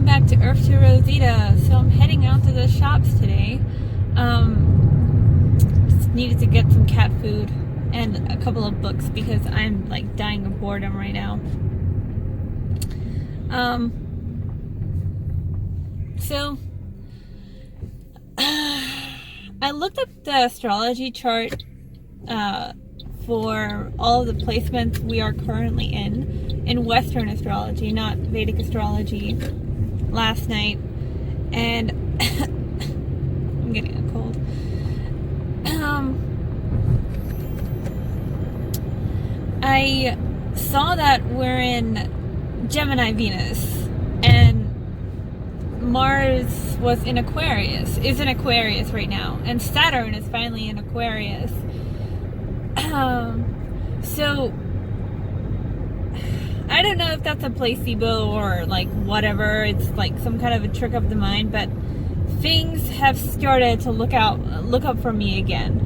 welcome back to Earth to Rosita. So I'm heading out to the shops today. Just needed to get some cat food and a couple of books because I'm like dying of boredom right now. So I looked up the astrology chart for all of the placements we are currently in Western astrology, not Vedic astrology, last night, and I'm getting a cold. I saw that we're in Gemini Venus, and Mars was in Aquarius, is in Aquarius right now, and Saturn is finally in Aquarius. So I don't know if that's a placebo or like whatever. It's like some kind of a trick of the mind, but things have started to look up for me again.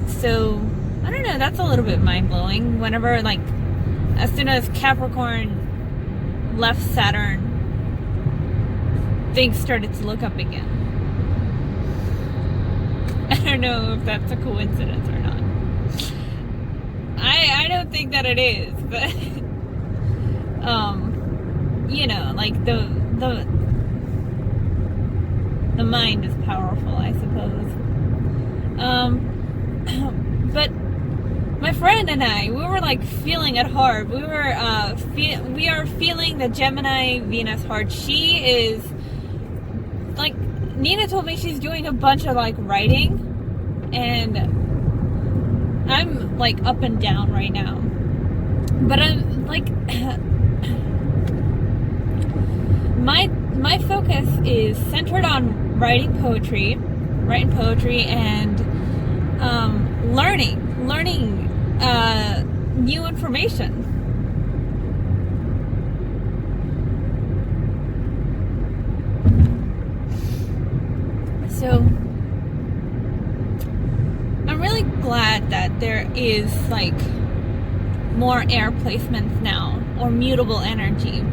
So I don't know. That's a little bit mind blowing. Whenever like, as soon as Capricorn left Saturn, things started to look up again. I don't know if that's a coincidence or not. I don't think that it is, but you know, like the mind is powerful, I suppose. But my friend and I, we were like feeling it hard. We are feeling the Gemini Venus hard. She is like, Nina told me she's doing a bunch of like writing, and I'm like up and down right now. But I'm like, my focus is centered on writing poetry and learning new information. So I'm really glad that there is like more air placements now, or mutable energy,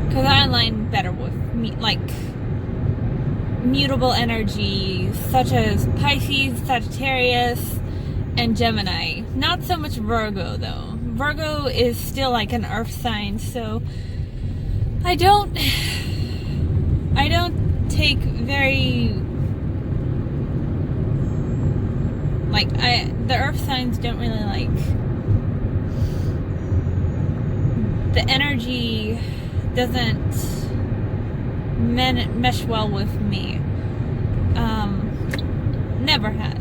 because I align better with like mutable energy such as Pisces, Sagittarius, and Gemini. Not so much Virgo though. Virgo is still like an earth sign, so I don't take very like, the earth signs don't really like, the energy doesn't mesh well with me. Never has.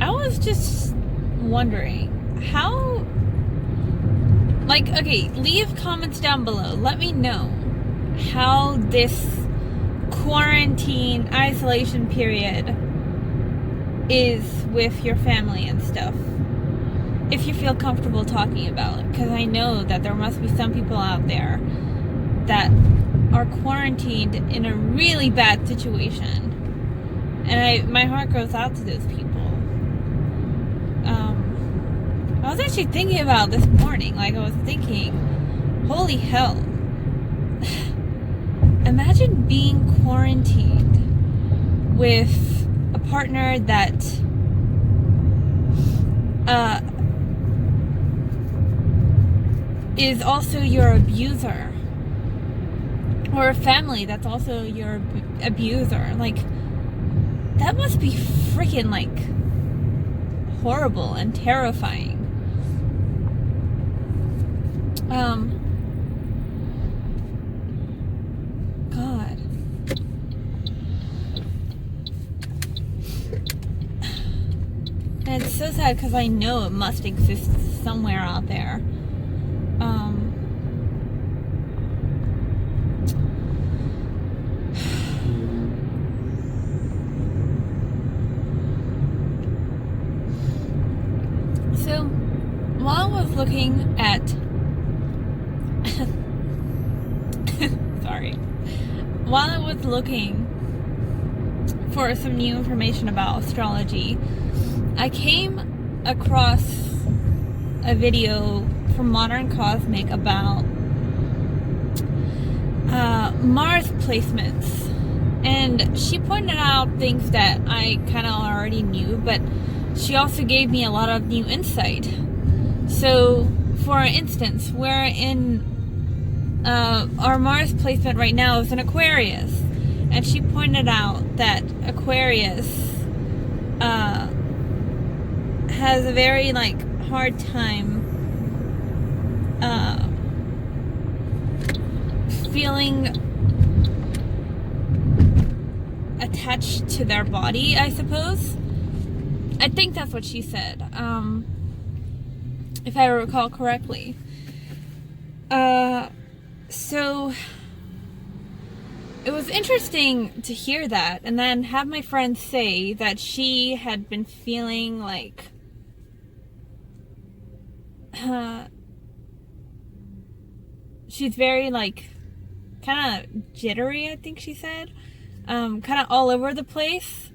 I was just wondering how, like, okay, leave comments down below. Let me know how this quarantine isolation period is with your family and stuff, if you feel comfortable talking about it, because I know that there must be some people out there that are quarantined in a really bad situation, and my heart goes out to those people. I was actually thinking about this morning, like I was thinking, holy hell, imagine being quarantined with a partner that is also your abuser, or a family that's also your abuser. Like, that must be freaking like horrible and terrifying. God. And it's so sad because I know it must exist somewhere out there. looking at sorry. While I was looking for some new information about astrology, I came across a video from Modern Cosmic about Mars placements. And she pointed out things that I kind of already knew, but she also gave me a lot of new insight. So, for instance, we're in our Mars placement right now is in Aquarius, and she pointed out that Aquarius has a very hard time feeling attached to their body, I suppose. I think that's what she said, if I recall correctly. So it was interesting to hear that, and then have my friend say that she had been feeling she's very kind of jittery, I think she said. Kind of all over the place.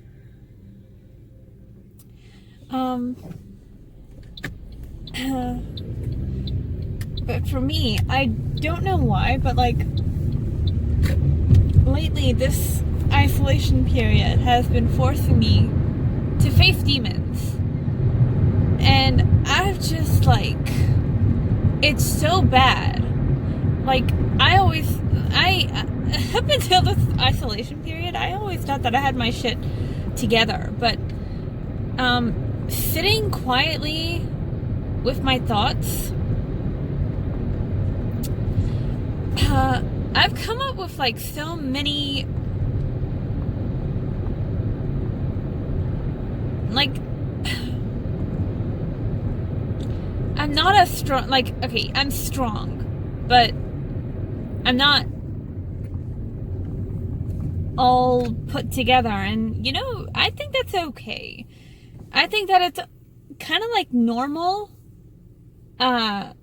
But for me, I don't know why, but lately this isolation period has been forcing me to face demons. And I've just it's so bad. Up until this isolation period, I always thought that I had my shit together, but sitting quietly with my thoughts, I've come up with so many I'm not as strong, okay, I'm strong, but I'm not all put together, and I think that's okay. I think that it's kind of normal to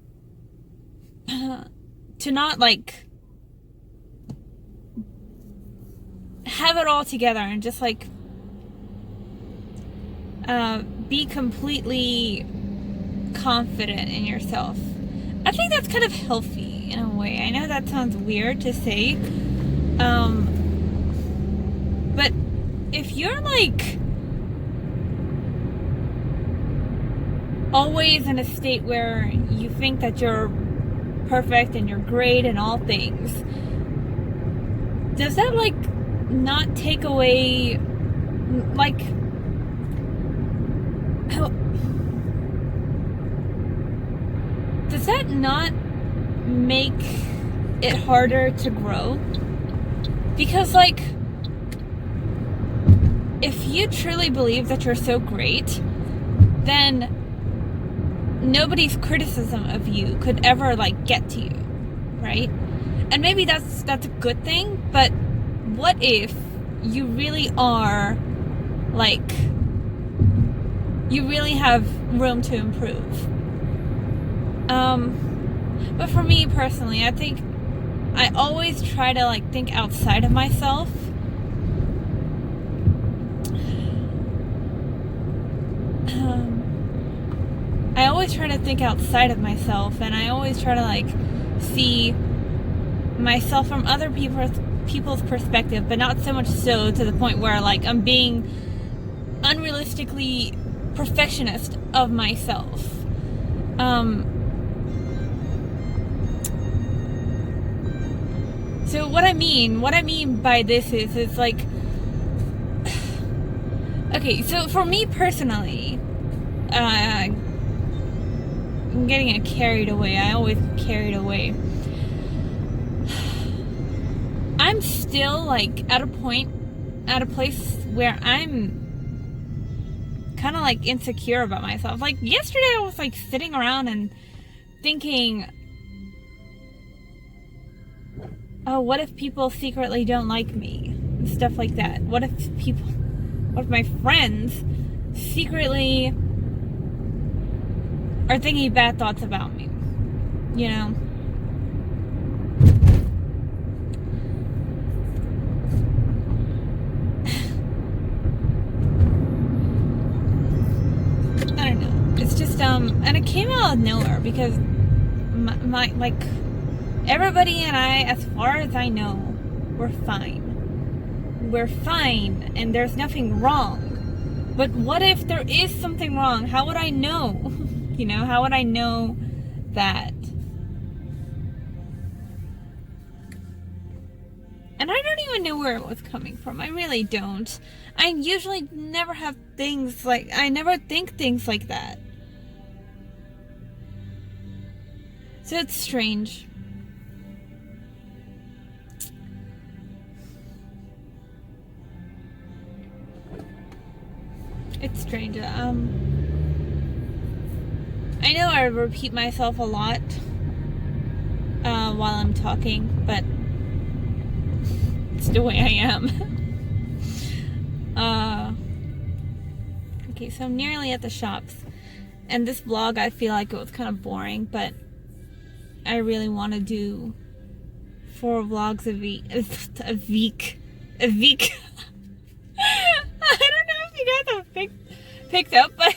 not have it all together and just be completely confident in yourself. I think that's kind of healthy in a way. I know that sounds weird to say, but if you're always in a state where you think that you're perfect and you're great in all things, does that not take away does that not make it harder to grow? Because if you truly believe that you're so great, then nobody's criticism of you could ever get to you, right? And maybe that's a good thing, but what if you really are you really have room to improve? But for me personally, I think I always try to think outside of myself. I always try to think outside of myself, and I always try to see myself from other people's perspective, but not so much so to the point where I'm being unrealistically perfectionist of myself. So what I mean by this is okay, so for me personally, I'm getting carried away. I always get carried away. I'm still at a place where I'm kind of insecure about myself. Yesterday I was sitting around and thinking, oh, what if people secretly don't like me? And stuff like that. What if my friends secretly are thinking bad thoughts about me, you know? I don't know. It's just, and it came out of nowhere because my like, everybody and I, as far as I know, we're fine. We're fine, and there's nothing wrong. But what if there is something wrong? How would I know? You know, how would I know that? And I don't even know where it was coming from. I really don't. I usually never have things like, I never think things like that. So it's strange. It's strange. I know I repeat myself a lot while I'm talking, but it's the way I am. Okay, so I'm nearly at the shops, and this vlog I feel like it was kind of boring, but I really want to do 4 vlogs a week. A week. I don't know if you guys have picked up, but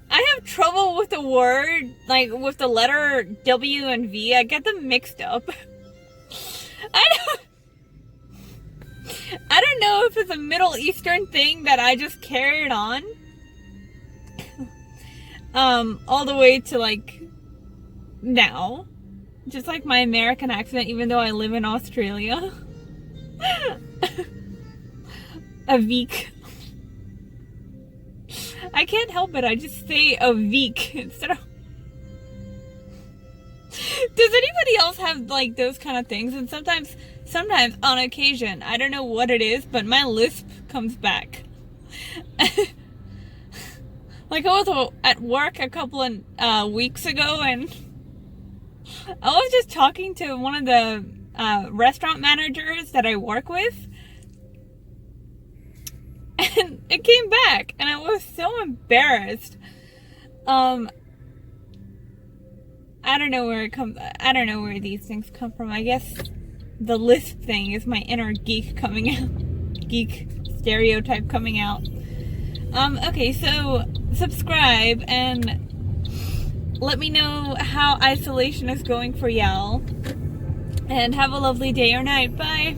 I have trouble with the word, like with the letter W and V. I get them mixed up. I don't know if it's a Middle Eastern thing that I just carried on. All the way to like now. Just like my American accent, even though I live in Australia. A week. I can't help it. I just say a week instead of. Does anybody else have like those kind of things? And sometimes on occasion, I don't know what it is, but my lisp comes back. Like I was at work a couple of weeks ago, and I was just talking to one of the restaurant managers that I work with. And it came back, and I was so embarrassed. I don't know where it comes. I don't know where these things come from. I guess the lisp thing is my inner geek coming out. Geek stereotype coming out. Okay, so subscribe and let me know how isolation is going for y'all. And have a lovely day or night. Bye.